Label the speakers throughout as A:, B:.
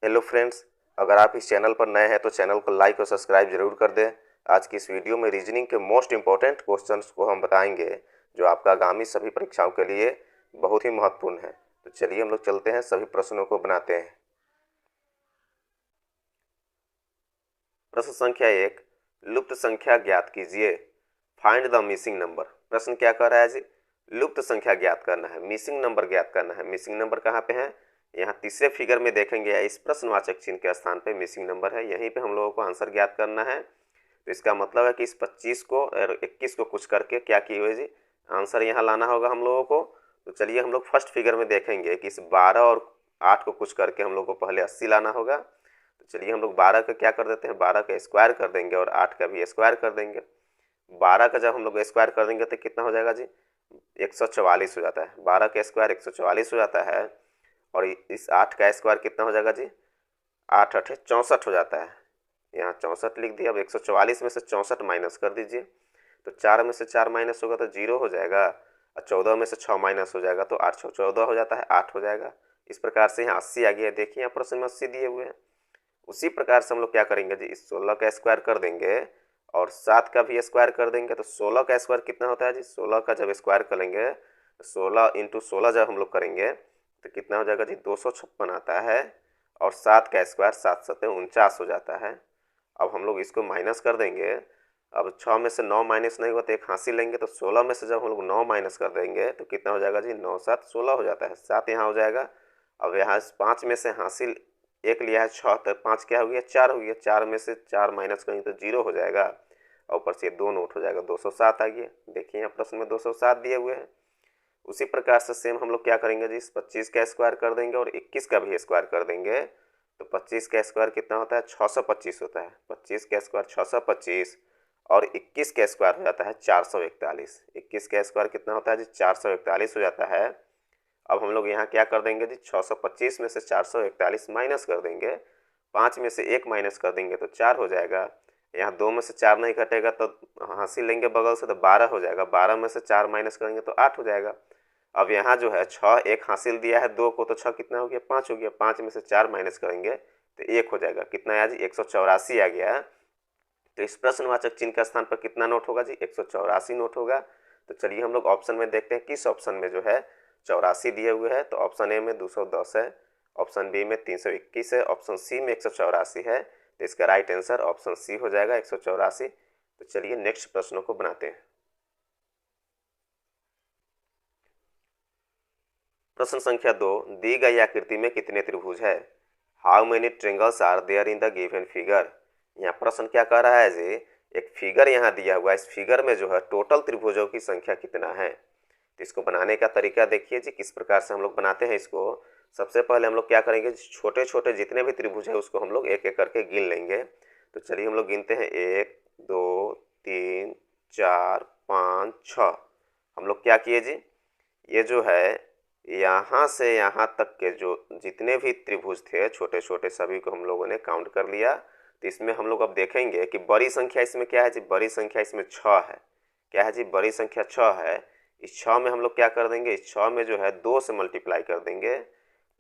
A: Hello friends, अगर आप इस चैनल पर नए हैं तो चैनल को लाइक और सब्सक्राइब जरूर कर दें। आज की इस वीडियो में रीजनिंग के मोस्ट इम्पोर्टेंट क्वेश्चंस को हम बताएंगे जो आपका आगामी सभी परीक्षाओं के लिए बहुत ही महत्वपूर्ण है। तो चलिए हम लोग चलते हैं, सभी प्रश्नों को बनाते हैं। प्रश्न संख्या 1, लुप्त संख्या ज्ञात कीजिए। Find the missing number. प्रश्न क्या कह रहा है जी? लुप्त संख्या ज्ञात करना है, मिसिंग नंबर ज्ञात करना है। मिसिंग नंबर कहाँ पे है? यहाँ तीसरे फिगर में देखेंगे, इस प्रश्नवाचक चिन्ह के स्थान पे मिसिंग नंबर है। यहीं पे हम लोगों को आंसर ज्ञात करना है। तो इसका मतलब है कि इस 25 को और 21 को कुछ करके क्या किए हुए जी, आंसर यहाँ लाना होगा हम लोगों को। तो चलिए हम लोग फर्स्ट फिगर में देखेंगे कि इस 12 और 8 को कुछ करके हम लोग को पहले 80 लाना होगा। तो चलिए हम लोग 12 का क्या कर देते हैं, 12 का स्क्वायर कर देंगे और 8 का भी स्क्वायर कर देंगे। 12 का जब हम लोग स्क्वायर कर देंगे तो कितना हो जाएगा जी? 144 हो जाता है। 12 का स्क्वायर 144 हो जाता है और इस 8 का स्क्वायर कितना हो जाएगा जी? 8 8 64 हो जाता है। यहाँ 64 लिख दिया। अब 144 में से 64 माइनस कर दीजिए, तो 4 में से 4 माइनस होगा तो 0 हो जाएगा और 14 में से 6 माइनस हो जाएगा तो 8 14 हो जाता है, 8 हो जाएगा। इस प्रकार से यहाँ 80 आ गया। देखिए यहाँ प्रश्न में 80 दिए हुए हैं। उसी प्रकार से हम लोग क्या करेंगे जी, इस 16 का स्क्वायर कर देंगे और 7 का भी स्क्वायर कर देंगे। तो 16 का स्क्वायर कितना होता है जी? 16 का जब स्क्वायर करेंगे, 16 इंटू 16 जब हम लोग करेंगे तो कितना हो जाएगा जी? 256 आता है। और 7 का स्क्वायर 7 7 49 हो जाता है। अब हम लोग इसको माइनस कर देंगे। अब 6 में से 9 माइनस नहीं हुआ तो एक हासिल लेंगे। तो 16 में से जब हम लोग 9 माइनस कर देंगे तो कितना हो जाएगा जी? 9 7 16 हो जाता है। 7 यहाँ हो जाएगा। अब यहाँ 5 में से हासिल एक लिया है 6, तो 5 क्या हो गया? 4 हो गया। 4 में से 4 माइनस करेंगे तो 0 हो जाएगा और ऊपर से 2 नोट हो जाएगा। 207 आ गया। देखिए यहाँ प्रश्न में 207 दिए हुए हैं। उसी प्रकार से सेम हम लोग क्या करेंगे जी, इस 25 का स्क्वायर कर देंगे और 21 का भी स्क्वायर कर देंगे। तो 25 का स्क्वायर कितना होता है? 625 होता है। 25 का स्क्वायर 625 और 21 का स्क्वायर हो जाता है 441। 21 का स्क्वायर कितना होता है जी? 441 हो जाता है। अब हम लोग यहाँ क्या कर देंगे जी, 625 में से 441 माइनस कर देंगे। 5 में से 1 माइनस कर देंगे तो 4 हो जाएगा। यहाँ 2 में से 4 नहीं कटेगा तो हासिल लेंगे बगल से तो 12 हो जाएगा। 12 में से 4 माइनस करेंगे तो 8 हो जाएगा। अब यहाँ जो है 6 एक हासिल दिया है 2 को, तो 6 कितना हो गया? 5 हो गया। 5 में से 4 माइनस करेंगे तो 1 हो जाएगा। कितना आया जी? 184 आ गया। तो इस प्रश्नवाचक चिन्ह का स्थान पर कितना नोट होगा जी? 184 नोट होगा। तो चलिए हम लोग ऑप्शन में देखते हैं किस ऑप्शन में जो है 84 दिए हुए हैं। तो ऑप्शन ए में 210 है, ऑप्शन बी में 321 है, ऑप्शन सी में 184 है। तो इसका राइट आंसर ऑप्शन सी हो जाएगा, 184। तो चलिए नेक्स्ट प्रश्नों को बनाते हैं। प्रश्न संख्या 2, दी गई आकृति में कितने त्रिभुज है? How many triangles are there in the given figure. यहाँ प्रश्न क्या कह रहा है जी, एक फिगर यहाँ दिया हुआ है। इस फिगर में जो है टोटल त्रिभुजों की संख्या कितना है। तो इसको बनाने का तरीका देखिए जी, किस प्रकार से हम लोग बनाते हैं इसको। सबसे पहले हम लोग क्या करेंगे, छोटे छोटे जितने भी त्रिभुज है उसको हम लोग एक एक करके गिन लेंगे। तो चलिए हम लोग गिनते हैं, 1 2 3 4 5 6। हम लोग क्या किए जी, ये जो है यहाँ से यहाँ तक के जो जितने भी त्रिभुज थे छोटे छोटे सभी को हम लोगों ने काउंट कर लिया। तो इसमें हम लोग अब देखेंगे कि बड़ी संख्या इसमें क्या है जी, बड़ी संख्या इसमें 6 है। क्या है जी? बड़ी संख्या 6 है। इस 6 में हम लोग क्या कर देंगे, इस 6 में जो है 2 से मल्टीप्लाई कर देंगे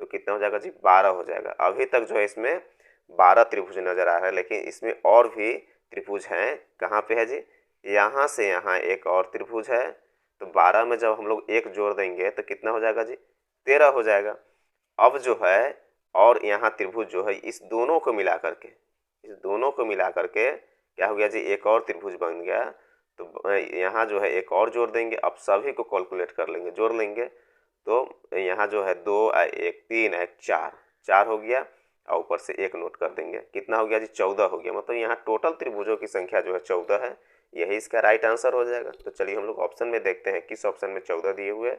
A: तो कितना हो जाएगा जी? 12 हो जाएगा। अभी तक जो है इसमें 12 त्रिभुज नजर आ रहा है, लेकिन इसमें और भी त्रिभुज हैं। कहाँ पे है जी? यहाँ से यहाँ एक और त्रिभुज है। तो 12 में जब हम लोग 1 जोड़ देंगे तो कितना हो जाएगा जी? 13 हो जाएगा। अब जो है और यहाँ त्रिभुज जो है इस दोनों को मिला करके, इस दोनों को मिला करके क्या हो गया जी? एक और त्रिभुज बन गया। तो यहाँ जो है एक और जोड़ देंगे। अब सभी को कैलकुलेट कर लेंगे, जोड़ लेंगे। तो यहाँ जो है 2 1 3 1 4, 4 हो गया और ऊपर से 1 नोट कर देंगे। कितना हो गया जी? 14 हो गया। मतलब यहाँ टोटल त्रिभुजों की संख्या जो है 14 है। यही इसका राइट आंसर हो जाएगा। तो चलिए हम लोग ऑप्शन में देखते हैं किस ऑप्शन में 14 दिए हुए।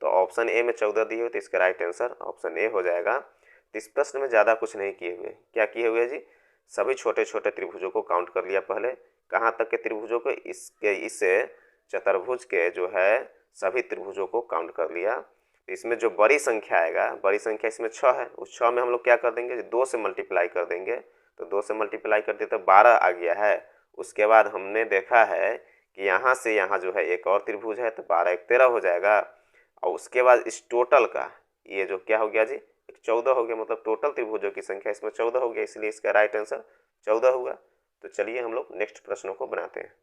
A: तो ऑप्शन ए में 14 दिए हुए, तो इसका राइट आंसर ऑप्शन ए हो जाएगा। तो इस प्रश्न में ज़्यादा कुछ नहीं किए हुए। क्या किए हुए जी? सभी छोटे छोटे त्रिभुजों को काउंट कर लिया पहले। कहाँ तक के त्रिभुजों को? इसके इस चतुर्भुज के जो है सभी त्रिभुजों को काउंट कर लिया। तो इसमें जो बड़ी संख्या आएगा, बड़ी संख्या इसमें 6 है। उस 6 में हम लोग क्या कर देंगे, 2 से मल्टीप्लाई कर देंगे। तो 2 से मल्टीप्लाई कर दिए तो 12 आ गया है। उसके बाद हमने देखा है कि यहाँ से यहाँ जो है एक और त्रिभुज है, तो 12 1 13 हो जाएगा। और उसके बाद इस टोटल का ये जो क्या हो गया जी, 14 हो गया, मतलब टोटल त्रिभुजों की संख्या इसमें 14 हो गया, इसलिए इसका राइट आंसर 14 हुआ। तो चलिए हम लोग नेक्स्ट प्रश्नों को बनाते हैं।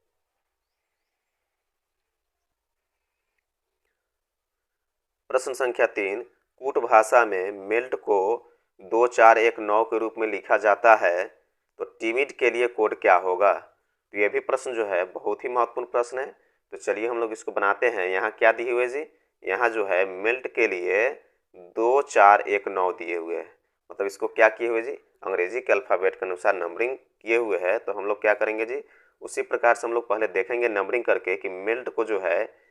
A: प्रश्न संख्या 3, कूट भाषा में मेल्ट को 2419 के रूप में लिखा जाता है, तो टिमिड के लिए कोड क्या होगा? तो ये भी प्रश्न जो है बहुत ही महत्वपूर्ण प्रश्न है। तो चलिए हम लोग इसको बनाते हैं। यहाँ क्या दिए हुए जी, यहाँ जो है मेल्ट के लिए 2419 दिए हुए हैं, मतलब इसको क्या किए हुए जी, अंग्रेजी के अल्फ़ाबेट के अनुसार नंबरिंग किए हुए हैं। तो हम लोग क्या करेंगे जी, उसी प्रकार से हम लोग पहले देखेंगे नंबरिंग करके कि मेल्ट को जो है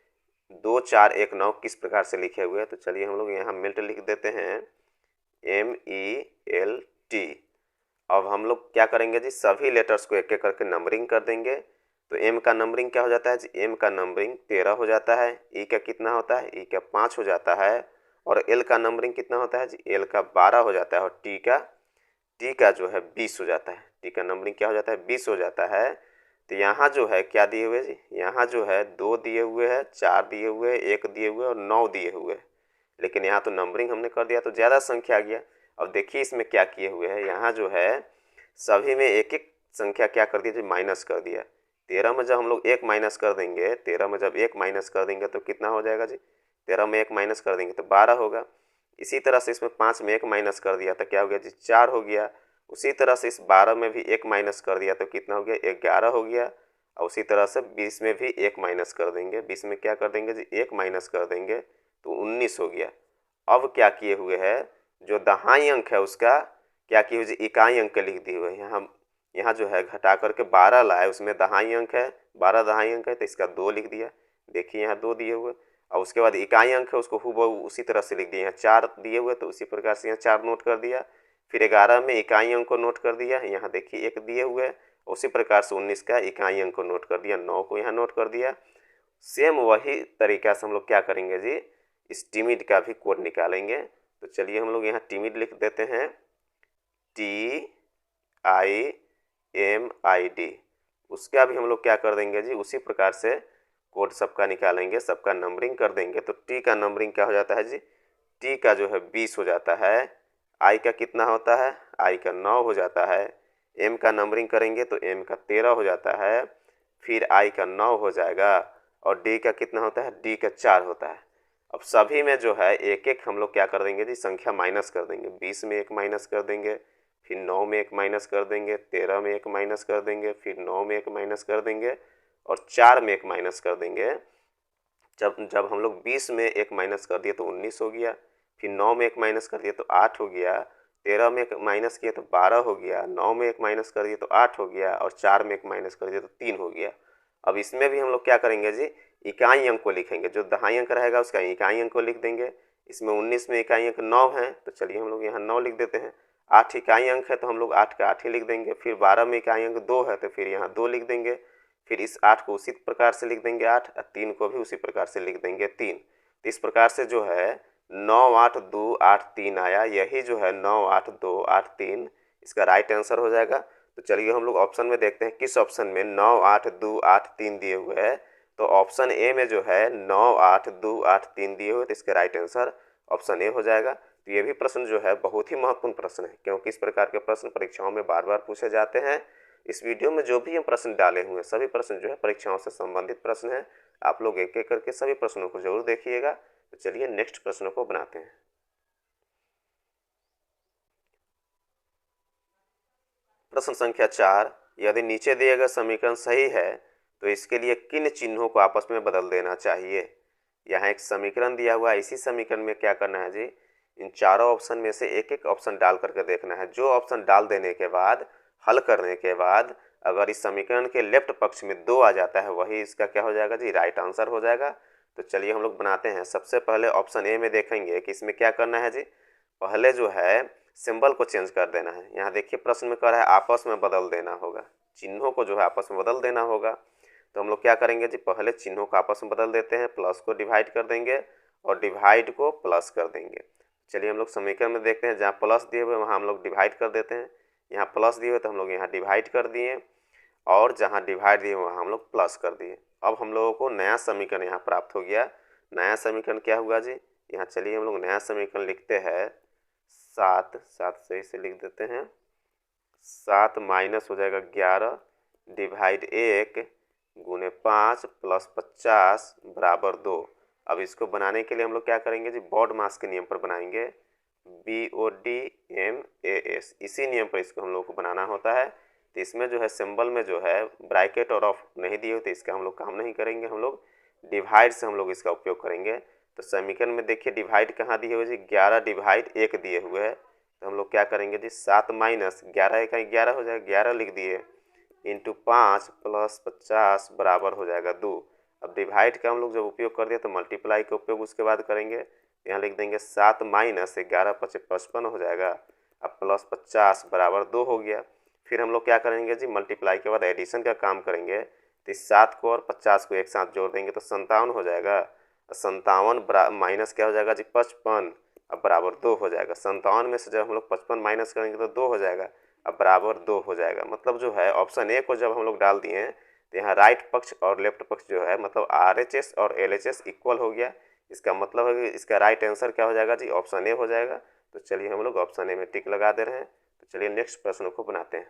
A: 2419 किस प्रकार से लिखे हुए हैं। तो चलिए हम लोग यहाँ मेल्ट लिख देते हैं MELT। अब हम लोग क्या करेंगे जी, सभी लेटर्स को एक एक करके नंबरिंग कर देंगे। तो M का नंबरिंग क्या हो जाता है जी, M का नंबरिंग 13 हो जाता है। E का कितना होता है, E का 5 हो जाता है। और L का नंबरिंग कितना होता है जी, L का 12 हो जाता है। और T का जो है 20 हो जाता है। T का नंबरिंग क्या हो जाता है, 20 हो जाता है। तो यहाँ जो है क्या दिए हुए जी, यहाँ जो है 2 दिए हुए हैं, 4 दिए हुए हैं, 1 दिए हुए और 9 दिए हुए हैं। लेकिन यहाँ तो नंबरिंग हमने कर दिया तो ज़्यादा संख्या आ गया। अब देखिए इसमें क्या किए हुए हैं, यहाँ जो है सभी में एक एक संख्या क्या कर दिया जी, माइनस कर दिया। 13 में जब हम लोग 1 माइनस कर देंगे, 13 में जब 1 माइनस कर देंगे तो कितना हो जाएगा जी, 13 में 1 माइनस कर देंगे तो 12 होगा। इसी तरह से इसमें 5 में 1 माइनस कर दिया तो क्या हो गया जी, 4 हो गया। उसी तरह से इस 12 में भी 1 माइनस कर दिया तो कितना हो गया, 11 हो गया। और उसी तरह से 20 में भी 1 माइनस कर देंगे, 20 में क्या कर देंगे जी, 1 माइनस कर देंगे तो 19 हो गया। अब क्या किए हुए हैं, जो दहाई अंक है उसका क्या किए हुए जी, इकाई अंक लिख दिए हुए हैं। यहाँ जो है घटा करके 12 लाए, उसमें दहाई अंक है, 12 दहाई अंक है तो इसका 2 लिख दिया। देखिए यहाँ 2 दिए हुए। और उसके बाद इकाई अंक है उसको हूबहू उसी तरह से लिख दिया। यहाँ 4 दिए हुए तो उसी प्रकार से यहाँ 4 नोट कर दिया। फिर 11 में इकाई अंक को नोट कर दिया, यहाँ देखिए 1 दिए हुए। उसी प्रकार से 19 का इकाई अंक को नोट कर दिया, 9 को यहाँ नोट कर दिया। सेम वही तरीका से हम लोग क्या करेंगे जी, इस टिमिड का भी कोड निकालेंगे। तो चलिए हम लोग यहाँ टिमिड लिख देते हैं, TIMID। उसका भी हम लोग क्या कर देंगे जी, उसी प्रकार से कोड सबका निकालेंगे, सबका नंबरिंग कर देंगे। तो T का नंबरिंग क्या हो जाता है जी, T का जो है 20 हो जाता है। I का कितना होता है, I का 9 हो जाता है। M का नंबरिंग करेंगे तो M का 13 हो जाता है। फिर I का 9 हो जाएगा। और D का कितना होता है, D का 4 होता है। अब सभी में जो है एक एक हम लोग क्या कर देंगे जी, संख्या माइनस कर देंगे। 20 में 1 माइनस कर देंगे, फिर 9 में 1 माइनस कर देंगे, 13 में 1 माइनस कर देंगे, फिर 9 में 1 माइनस कर देंगे और 4 में 1 माइनस कर देंगे। जब जब हम लोग 20 में 1 माइनस कर दिए तो 19 हो गया। फिर 9 में 1 माइनस कर दिए तो 8 हो गया। 13 में 1 माइनस किया तो 12 हो गया। 9 में 1 माइनस कर दिए तो 8 हो गया। और 4 में 1 माइनस कर दिए तो 3 हो गया। अब इसमें भी हम लोग क्या करेंगे जी, इकाई अंक को लिखेंगे। जो दहाई अंक रहेगा उसका इकाई अंक को लिख देंगे। इसमें 19 में इकाई अंक 9 है तो चलिए हम लोग यहाँ 9 लिख देते हैं। 8 इकाई अंक है तो हम लोग 8 का 8 ही लिख देंगे। फिर 12 में इकाई अंक 2 है तो फिर यहाँ 2 लिख देंगे। फिर इस 8 को उसी प्रकार से लिख देंगे 8, और 3 को भी उसी प्रकार से लिख देंगे 3। तो इस प्रकार से जो है 9 8 2 8 3 आया। यही जो है 9 8 2 8 3 इसका राइट आंसर हो जाएगा। तो चलिए हम लोग ऑप्शन में देखते हैं किस ऑप्शन में 9 8 2 8 3 दिए हुए हैं। तो ऑप्शन ए में जो है 9 8 2 8 3 दिए हुए, तो इसका राइट आंसर ऑप्शन ए हो जाएगा। तो ये भी प्रश्न जो है बहुत ही महत्वपूर्ण प्रश्न है, क्योंकि इस प्रकार के प्रश्न परीक्षाओं में बार बार पूछे जाते हैं। इस वीडियो में जो भी हम प्रश्न डाले हुए हैं सभी प्रश्न जो है परीक्षाओं से संबंधित प्रश्न हैं। आप लोग एक एक करके सभी प्रश्नों को जरूर देखिएगा। तो चलिए नेक्स्ट प्रश्नों को बनाते हैं। प्रश्न संख्या 4, यदि नीचे दिए गए समीकरण सही है तो इसके लिए किन चिन्हों को आपस में बदल देना चाहिए। यहाँ एक समीकरण दिया हुआ है, इसी समीकरण में क्या करना है जी, इन चारों ऑप्शन में से एक एक ऑप्शन डाल करके देखना है। जो ऑप्शन डाल देने के बाद हल करने के बाद अगर इस समीकरण के लेफ्ट पक्ष में 2 आ जाता है वही इसका क्या हो जाएगा जी, राइट आंसर हो जाएगा। तो चलिए हम लोग बनाते हैं। सबसे पहले ऑप्शन ए में देखेंगे कि इसमें क्या करना है जी, पहले जो है सिंबल को चेंज कर देना है। यहाँ देखिए प्रश्न में कह रहा है आपस में बदल देना होगा, चिन्हों को जो है आपस में बदल देना होगा। तो हम लोग क्या करेंगे जी, पहले चिन्हों को आपस में बदल देते हैं, प्लस को डिवाइड कर देंगे और डिवाइड को प्लस कर देंगे। चलिए हम लोग समीकरण में देखते हैं, जहाँ प्लस दिए हुए वहाँ हम लोग डिवाइड कर देते हैं। यहाँ प्लस दिए हुए तो हम लोग यहाँ डिवाइड कर दिए, और जहाँ डिवाइड दिए वहाँ हम लोग प्लस कर दिए। अब हम लोगों को नया समीकरण यहाँ प्राप्त हो गया। नया समीकरण क्या हुआ जी, यहाँ चलिए हम लोग नया समीकरण लिखते हैं। 7, 7 से इसे लिख देते हैं 7 माइनस हो जाएगा 11 डिवाइड 1 गुने 5 प्लस 50 बराबर 2। अब इसको बनाने के लिए हम लोग क्या करेंगे जी, बॉड मास के नियम पर बनाएंगे, BODMAS, इसी नियम पर इसको हम लोग को बनाना होता है। तो इसमें जो है सिंबल में जो है ब्रैकेट और ऑफ नहीं दिए होते, इसका हम लोग काम नहीं करेंगे, हम लोग डिवाइड से हम लोग इसका उपयोग करेंगे। तो समीकरण में देखिए डिवाइड कहाँ दिए हुए जी, 11 डिवाइड 1 दिए हुए है। तो हम लोग क्या करेंगे जी, 7 माइनस 11 का 11 हो जाएगा, 11 लिख दिए इंटू 5 प्लस 50 बराबर हो जाएगा 2। अब डिवाइड का हम लोग जब उपयोग कर दिया तो मल्टीप्लाई का उपयोग उसके बाद करेंगे। यहाँ लिख देंगे 7 माइनस 11 55 हो जाएगा, अब प्लस 50 बराबर 2 हो गया। फिर हम लोग क्या करेंगे जी, मल्टीप्लाई के बाद एडिशन का काम करेंगे। तो इस 7 को और 50 को एक साथ जोड़ देंगे तो 57 हो जाएगा। 57 माइनस क्या हो जाएगा जी, 55, अब बराबर 2 हो जाएगा। 57 में से जब हम लोग 55 माइनस करेंगे तो 2 हो जाएगा, अब बराबर 2 हो जाएगा। मतलब जो है ऑप्शन ए को जब हम लोग डाल दिए हैं तो यहाँ राइट पक्ष और लेफ्ट पक्ष जो है मतलब RHS और LHS इक्वल हो गया। इसका मतलब है कि इसका राइट आंसर क्या हो जाएगा जी, ऑप्शन ए हो जाएगा। तो चलिए हम लोग ऑप्शन ए में टिक लगा दे रहे हैं। तो चलिए नेक्स्ट प्रश्न को बनाते हैं।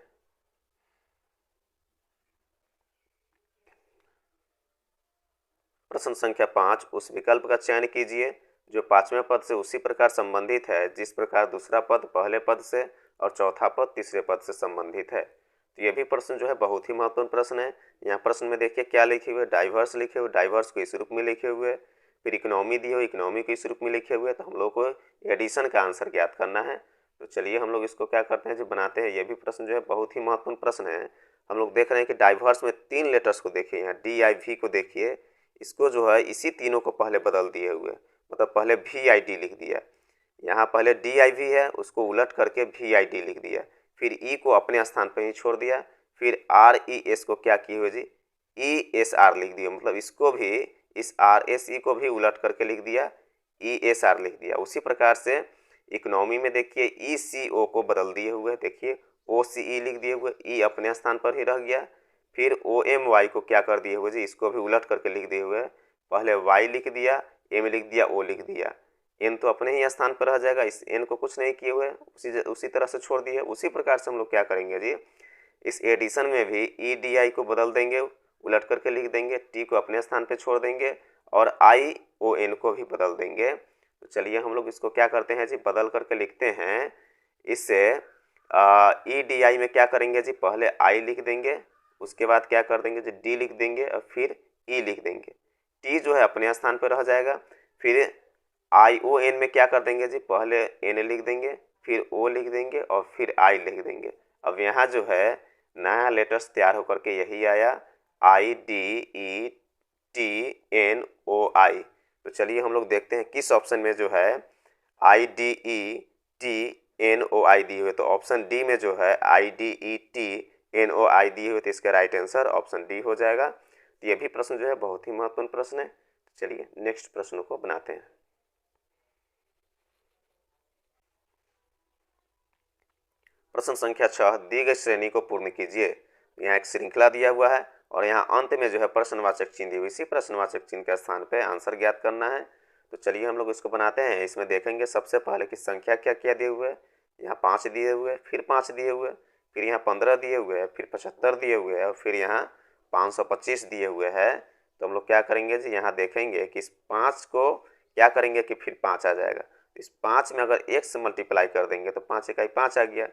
A: प्रश्न संख्या 5, उस विकल्प का चयन कीजिए जो पांचवें पद से उसी प्रकार संबंधित है जिस प्रकार दूसरा पद पहले पद से और चौथा पद तीसरे पद से संबंधित है। तो ये भी प्रश्न जो है बहुत ही महत्वपूर्ण प्रश्न है। यहाँ प्रश्न में देखिए क्या लिखे हुए, डाइवर्स लिखे हुए, डाइवर्स को इस रूप में लिखे हुए, फिर इकोनॉमी दिए हुए, इकोनॉमी को इस रूप में लिखे हुए। तो हम लोग को एडिशन का आंसर ज्ञात करना है। तो चलिए हम लोग इसको क्या करते हैं जो बनाते हैं। ये भी प्रश्न जो है बहुत ही महत्वपूर्ण प्रश्न है। हम लोग देख रहे हैं कि डाइवर्स में 3 लेटर्स को देखिए, यहाँ DIV को देखिए, इसको जो है इसी तीनों को पहले बदल दिए हुए, मतलब पहले VID लिख दिया। यहाँ पहले DIV है, उसको उलट करके VID लिख दिया, फिर E को अपने स्थान पर ही छोड़ दिया, फिर RES को क्या किए हुए जी, ESR लिख दिया। मतलब इसको भी, इस RSE को भी उलट करके लिख दिया, ESR लिख दिया। उसी प्रकार से इकोनॉमी में देखिए ECO को बदल दिए हुए, देखिए OCE लिख दिए हुए, E अपने स्थान पर ही रह गया। फिर OMY को क्या कर दिए हुए जी, इसको भी उलट करके लिख दिए हुए, पहले Y लिख दिया, M लिख दिया, O लिख दिया, N तो अपने ही स्थान पर रह जाएगा, इस N को कुछ नहीं किए हुए, उसी तरह से छोड़ दिए। उसी प्रकार से हम लोग क्या करेंगे जी, इस एडिशन में भी EDI को बदल देंगे, उलट करके लिख देंगे, T को अपने स्थान पर छोड़ देंगे और ION को भी बदल देंगे। तो चलिए हम लोग इसको क्या करते हैं जी, बदल करके लिखते हैं। इससे EDI में क्या करेंगे जी, पहले I लिख देंगे, उसके बाद क्या कर देंगे जी, D लिख देंगे और फिर E लिख देंगे। T जो है अपने स्थान पर रह जाएगा। फिर ION में क्या कर देंगे जी, पहले N लिख देंगे, फिर O लिख देंगे और फिर I लिख देंगे। अब यहाँ जो है नया लेटर्स तैयार होकर के यही आया, IDETNOI। तो चलिए हम लोग देखते हैं किस ऑप्शन में जो है IDETNOI दी हुई। तो ऑप्शन डी में जो है IDETNOI दी हुई, तो इसका राइट आंसर ऑप्शन डी हो जाएगा। तो ये भी प्रश्न जो है बहुत ही महत्वपूर्ण प्रश्न है। चलिए नेक्स्ट प्रश्न को बनाते हैं। प्रश्न संख्या 6, दी गई श्रेणी को पूर्ण कीजिए। यहाँ एक श्रृंखला दिया हुआ है और यहाँ अंत में जो है प्रश्नवाचक चिन्ह दी हुई, इसी प्रश्नवाचक चिन्ह के स्थान पे आंसर ज्ञात करना है। तो चलिए हम लोग इसको बनाते हैं। इसमें देखेंगे सबसे पहले कि संख्या क्या क्या दिए हुए, यहाँ 5 दिए हुए, फिर 5 दिए हुए, फिर यहाँ 15 दिए हुए हैं, फिर 75 दिए हुए हैं और फिर यहाँ 525 दिए हुए हैं। तो हम लोग क्या करेंगे जी, यहाँ देखेंगे कि इस 5 को क्या करेंगे कि फिर 5 आ जाएगा। इस 5 में अगर 1 से मल्टीप्लाई कर देंगे तो 5 इकाई 5 आ गया।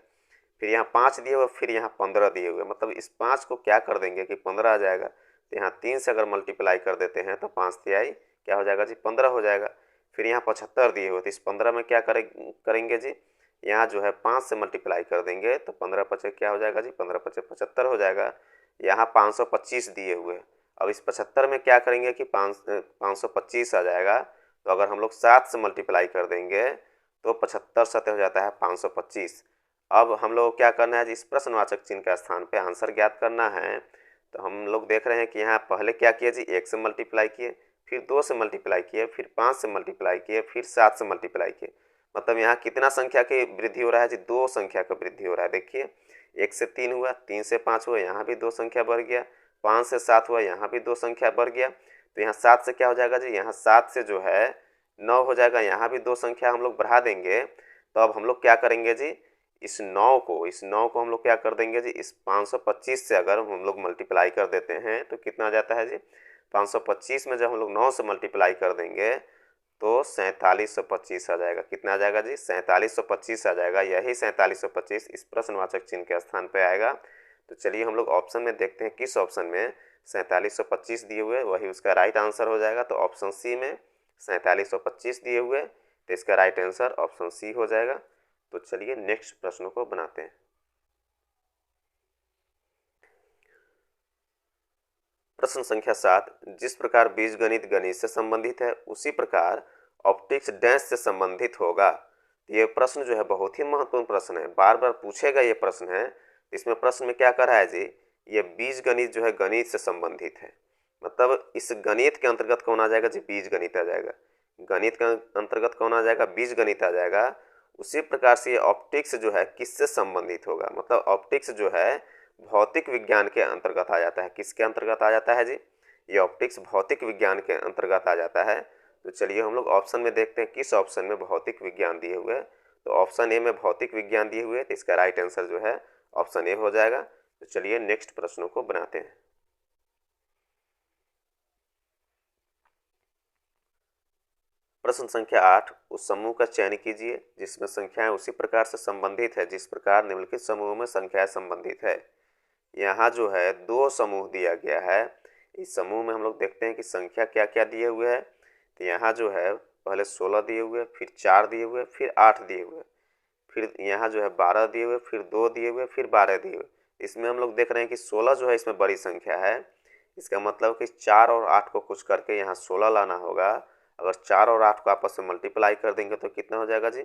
A: फिर यहाँ 5 दिए हुए, फिर यहाँ 15 दिए हुए, मतलब इस 5 को क्या कर देंगे कि 15 आ जाएगा। तो यहाँ 3 से अगर मल्टीप्लाई कर देते हैं तो 5 तिहाई क्या हो जाएगा जी, 15 हो जाएगा। फिर यहाँ 75 दिए हुए, तो इस 15 में क्या करेंगे जी, यहाँ जो है 5 से मल्टीप्लाई कर देंगे तो 15 पचे क्या हो जाएगा जी, 15 पचे 75 हो जाएगा। यहाँ 525 दिए हुए, अब इस 75 में क्या करेंगे कि 525 आ जाएगा। तो अगर हम लोग 7 से मल्टीप्लाई कर देंगे तो 75 सतह हो जाता है 525। अब हम लोग क्या करना है जी, इस प्रश्नवाचक चिन्ह के स्थान पे आंसर ज्ञात करना है। तो हम लोग देख रहे हैं कि यहाँ पहले क्या किए जी, 1 से मल्टीप्लाई किए, फिर 2 से मल्टीप्लाई किए, फिर 5 से मल्टीप्लाई किए, फिर 7 से मल्टीप्लाई किए। मतलब यहाँ कितना संख्या की वृद्धि हो रहा है जी, 2 संख्या का वृद्धि हो रहा है। देखिए 1 से 3 हुआ, 3 से 5 हुआ, यहाँ भी 2 संख्या बढ़ गया, 5 से 7 हुआ, यहाँ भी 2 संख्या बढ़ गया। तो यहाँ 7 से क्या हो जाएगा जी, यहाँ 7 से जो है 9 हो जाएगा, यहाँ भी 2 संख्या हम लोग बढ़ा देंगे तो अब हम लोग क्या करेंगे जी, इस 9 को हम लोग क्या कर देंगे जी, इस 525 से अगर हम लोग मल्टीप्लाई कर देते हैं तो कितना आ जाता है जी, 525 में जब हम लोग 9 से मल्टीप्लाई कर देंगे तो 4725 आ जाएगा। कितना आ जाएगा जी, 4725 आ जाएगा। यही 4725 इस प्रश्नवाचक चिन्ह के स्थान पे आएगा। तो चलिए हम लोग ऑप्शन में देखते हैं किस ऑप्शन में 4725 दिए हुए वही उसका राइट आंसर हो जाएगा। तो ऑप्शन सी में 4725 दिए हुए, तो इसका राइट आंसर ऑप्शन सी हो जाएगा। तो चलिए नेक्स्ट प्रश्नों को बनाते हैं। प्रश्न संख्या 7, जिस प्रकार बीजगणित गणित से संबंधित है उसी प्रकार ऑप्टिक्स डैश से संबंधित होगा। ये प्रश्न जो है बहुत ही महत्वपूर्ण प्रश्न है, बार बार पूछेगा ये प्रश्न है। इसमें प्रश्न में क्या कर रहा है जी, ये बीजगणित जो है गणित से संबंधित है, मतलब इस गणित के अंतर्गत कौन आ जाएगा जी, बीजगणित आ जाएगा। गणित के अंतर्गत कौन आ जाएगा, बीजगणित आ जाएगा। उसी प्रकार से ये ऑप्टिक्स जो है किससे संबंधित होगा, मतलब ऑप्टिक्स जो है भौतिक विज्ञान के अंतर्गत आ जाता है। किसके अंतर्गत आ जाता है जी, ये ऑप्टिक्स भौतिक विज्ञान के अंतर्गत आ जाता है। तो चलिए हम लोग ऑप्शन में देखते हैं किस ऑप्शन में भौतिक विज्ञान दिए हुए हैं। तो ऑप्शन ए में भौतिक विज्ञान दिए हुए, तो इसका राइट आंसर जो है ऑप्शन ए हो जाएगा। तो चलिए नेक्स्ट प्रश्नों को बनाते हैं। प्रश्न संख्या 8, उस समूह का चयन कीजिए जिसमें संख्याएं उसी प्रकार से संबंधित है जिस प्रकार निम्नलिखित समूह में संख्याएं संबंधित है। यहाँ जो है 2 समूह दिया गया है। इस समूह में हम लोग देखते हैं कि संख्या क्या क्या दिए हुए है। तो यहाँ जो है पहले 16 दिए हुए, फिर 4 दिए हुए, फिर 8 दिए हुए, फिर यहाँ जो है 12 दिए हुए, फिर 2 दिए हुए, फिर 12 दिए हुए। इसमें हम लोग देख रहे हैं कि 16 जो है इसमें बड़ी संख्या है। इसका मतलब कि 4 और 8 को कुछ करके यहाँ 16 लाना होगा। अगर 4 और 8 को आपस में मल्टीप्लाई कर देंगे तो कितना हो जाएगा जी,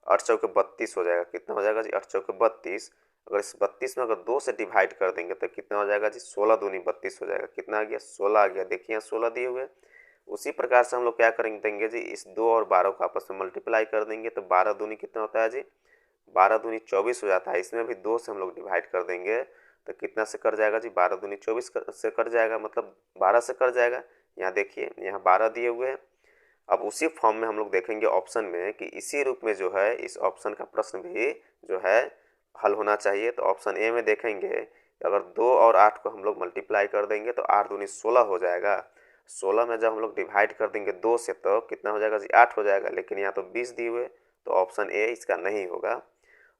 A: 8 चौके 32 हो जाएगा। कितना हो जाएगा जी, 8 चौके 32। अगर इस 32 में अगर 2 से डिवाइड कर देंगे तो कितना हो जाएगा जी, 16 दूनी 32 हो जाएगा। कितना आ गया, 16 आ गया। देखिए यहाँ 16 दिए हुए। उसी प्रकार से हम लोग क्या करेंगे देंगे जी, इस 2 और 12 को आपस में मल्टीप्लाई कर देंगे तो 12 दूनी कितना होता है जी, 12 दूनी 24 हो जाता है। इसमें भी 2 से हम लोग डिवाइड कर देंगे तो कितना से कर जाएगा जी, 12 दूनी 24 से कर जाएगा, मतलब 12 से कर जाएगा। यहाँ देखिए यहाँ 12 दिए हुए हैं। अब उसी फॉर्म में हम लोग देखेंगे ऑप्शन में कि इसी रूप में जो है इस ऑप्शन का प्रश्न भी जो है हल होना चाहिए। तो ऑप्शन ए में देखेंगे अगर 2 और 8 को हम लोग मल्टीप्लाई कर देंगे तो 8 दूनी 16 हो जाएगा। 16 में जब हम लोग डिवाइड कर देंगे 2 से तो कितना हो जाएगा जी, 8 हो जाएगा। लेकिन यहाँ तो 20 दिए हुए, तो ऑप्शन ए इसका नहीं होगा।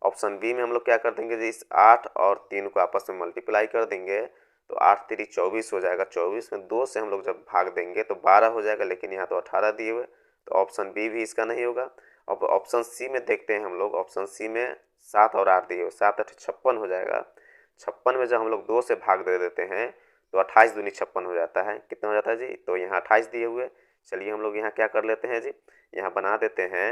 A: ऑप्शन बी में हम लोग क्या कर देंगे जी, इस 8 और 3 को आपस में मल्टीप्लाई कर देंगे तो 8 3 24 हो जाएगा। 24 में 2 से हम लोग जब भाग देंगे तो 12 हो जाएगा। लेकिन यहाँ तो 18 दिए हुए, तो ऑप्शन बी भी इसका नहीं होगा। अब ऑप्शन सी में देखते हैं हम लोग। ऑप्शन सी में 7 और 8 दिए हुए, 7 8 56 हो जाएगा। 56 में जब हम लोग 2 से भाग दे देते हैं तो 28 दूनी 56 हो जाता है। कितना हो जाता है जी, तो यहाँ 28 दिए हुए। चलिए हम लोग यहाँ क्या कर लेते हैं जी, यहाँ बना देते हैं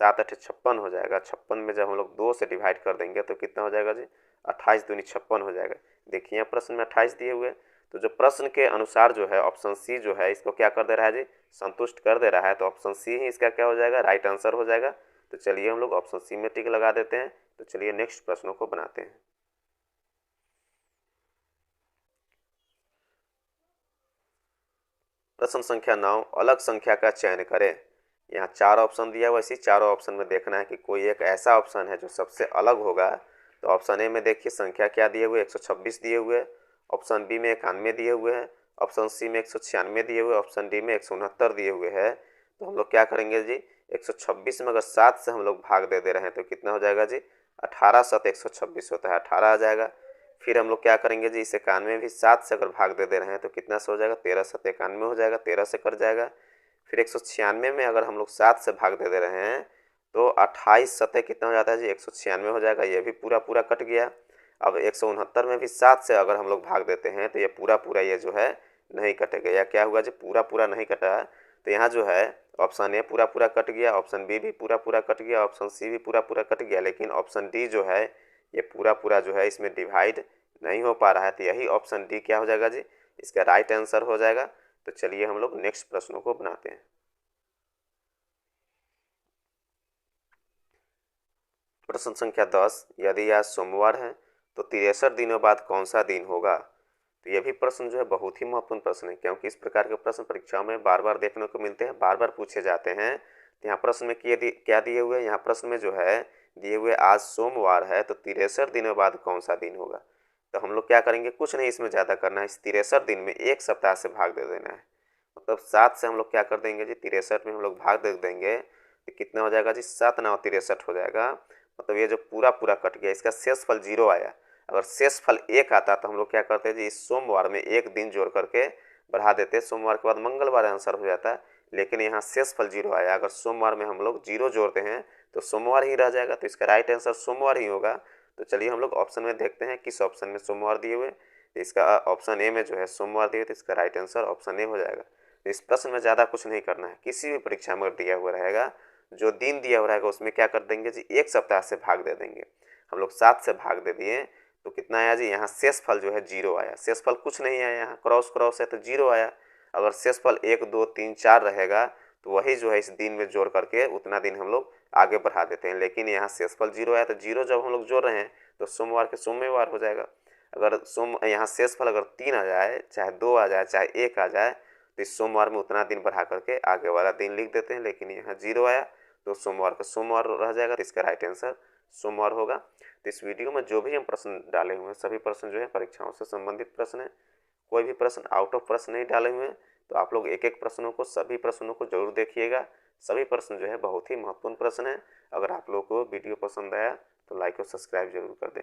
A: 7 8 56 हो जाएगा। 56 में जब हम लोग 2 से डिवाइड कर देंगे तो कितना हो जाएगा जी, 28 दूनी 56 हो जाएगा। देखिए यहाँ प्रश्न में 28 दिए हुए, तो जो प्रश्न के अनुसार जो है ऑप्शन सी जो है इसको क्या कर दे रहा है जी, संतुष्ट कर दे रहा है। तो ऑप्शन सी ही इसका क्या हो जाएगा, राइट आंसर हो जाएगा। तो चलिए हम लोग ऑप्शन सी में टिक लगा देते हैं। तो चलिए नेक्स्ट प्रश्नों को बनाते हैं। प्रश्न संख्या 9, अलग संख्या का चयन करें। यहाँ 4 ऑप्शन दिया हुआ, इसी चारों ऑप्शन में देखना है कि कोई एक ऐसा ऑप्शन है जो सबसे अलग होगा। तो ऑप्शन ए में देखिए संख्या क्या दिए हुए, 126 दिए हुए। ऑप्शन बी में 91 दिए हुए हैं। ऑप्शन सी में 196 दिए हुए। ऑप्शन डी में 169 दिए हुए हैं। तो हम लोग क्या करेंगे जी, 126 में अगर 7 से हम लोग भाग दे रहे हैं तो कितना हो जाएगा जी, 18 7 126 होता है, 18 आ जाएगा। फिर हम लोग क्या करेंगे जी, इस 91 में भी 7 से अगर भाग दे रहे हैं तो कितना से हो जाएगा, 13 7 91 हो जाएगा, 13 से कट जाएगा। फिर 196 में अगर हम लोग 7 से भाग दे रहे हैं तो 28 सतह कितना हो जाता है जी, 196 हो जाएगा। ये भी पूरा पूरा कट गया। अब 169 में भी 7 से अगर हम लोग भाग देते हैं तो ये पूरा पूरा ये जो है नहीं कटेगा। या क्या हुआ जी, पूरा पूरा नहीं कटा। तो यहाँ जो है ऑप्शन ए पूरा पूरा कट गया, ऑप्शन बी भी पूरा पूरा कट गया, ऑप्शन सी भी पूरा पूरा कट गया। लेकिन ऑप्शन डी जो है ये पूरा पूरा जो है इसमें डिवाइड नहीं हो पा रहा है। तो यही ऑप्शन डी क्या हो जाएगा जी, इसका राइट आंसर हो जाएगा। तो चलिए हम लोग नेक्स्ट प्रश्नों को बनाते हैं। प्रश्न संख्या 10, यदि आज सोमवार है तो 63 दिनों बाद कौन सा दिन होगा। तो यह भी प्रश्न जो है बहुत ही महत्वपूर्ण प्रश्न है, क्योंकि इस प्रकार के प्रश्न परीक्षा में बार बार देखने को मिलते हैं, बार बार पूछे जाते हैं। तो यहाँ प्रश्न में क्या दिए हुए, यहाँ प्रश्न में जो है दिए हुए आज सोमवार है तो 63 दिनों बाद कौन सा दिन होगा। तो हम लोग क्या करेंगे, कुछ नहीं इसमें ज़्यादा करना है, इस 63 दिन में एक सप्ताह से भाग दे देना है। मतलब 7 से हम लोग क्या कर देंगे जी, 63 में हम लोग भाग दे देंगे तो कितना हो जाएगा जी, 7 9 63 हो जाएगा। मतलब ये जो पूरा पूरा कट गया, इसका शेषफल 0 आया। अगर शेषफल 1 आता तो हम लोग क्या करते हैं जी, इस सोमवार में एक दिन जोड़ करके बढ़ा देते, सोमवार के बाद मंगलवार आंसर हो जाता है। लेकिन यहाँ शेषफल 0 आया, अगर सोमवार में हम लोग 0 जोड़ते हैं तो सोमवार ही रह जाएगा, तो इसका राइट आंसर सोमवार ही होगा। तो चलिए हम लोग ऑप्शन में देखते हैं किस ऑप्शन में सोमवार दिए हुए। इसका ऑप्शन ए में जो है सोमवार दिए, तो इसका राइट आंसर ऑप्शन ए हो जाएगा। तो इस प्रश्न में ज़्यादा कुछ नहीं करना है, किसी भी परीक्षा में दिया हुआ रहेगा, जो दिन दिया हुआ रहेगा उसमें क्या कर देंगे जी, एक सप्ताह से भाग दे देंगे। हम लोग 7 से भाग दे दिए तो कितना आया जी, यहाँ शेषफल जो है 0 आया। शेषफल कुछ नहीं आया, यहाँ क्रॉस क्रॉस है तो 0 आया। अगर शेषफल 1 2 3 4 रहेगा तो वही जो है इस दिन में जोड़ करके उतना दिन हम लोग आगे बढ़ा देते हैं। लेकिन यहाँ शेषफल 0 आया तो 0 जब हम लोग जोड़ रहे हैं तो सोमवार के सोमवार हो जाएगा। अगर यहाँ शेषफल अगर 3 आ जाए, चाहे 2 आ जाए, चाहे 1 आ जाए, तो इस सोमवार में उतना दिन बढ़ा करके आगे वाला दिन लिख देते हैं। लेकिन यहाँ 0 आया तो सोमवार का सोमवार रह जाएगा, तो इसका राइट आंसर सोमवार होगा। तो इस वीडियो में जो भी हम प्रश्न डाले हुए हैं सभी प्रश्न जो है परीक्षाओं से संबंधित प्रश्न है, कोई भी प्रश्न आउट ऑफ प्रश्न नहीं डाले हुए हैं। तो आप लोग एक एक प्रश्नों को, सभी प्रश्नों को जरूर देखिएगा। सभी प्रश्न जो है बहुत ही महत्वपूर्ण प्रश्न है। अगर आप लोगों को वीडियो पसंद आया तो लाइक और सब्सक्राइब जरूर कर दें।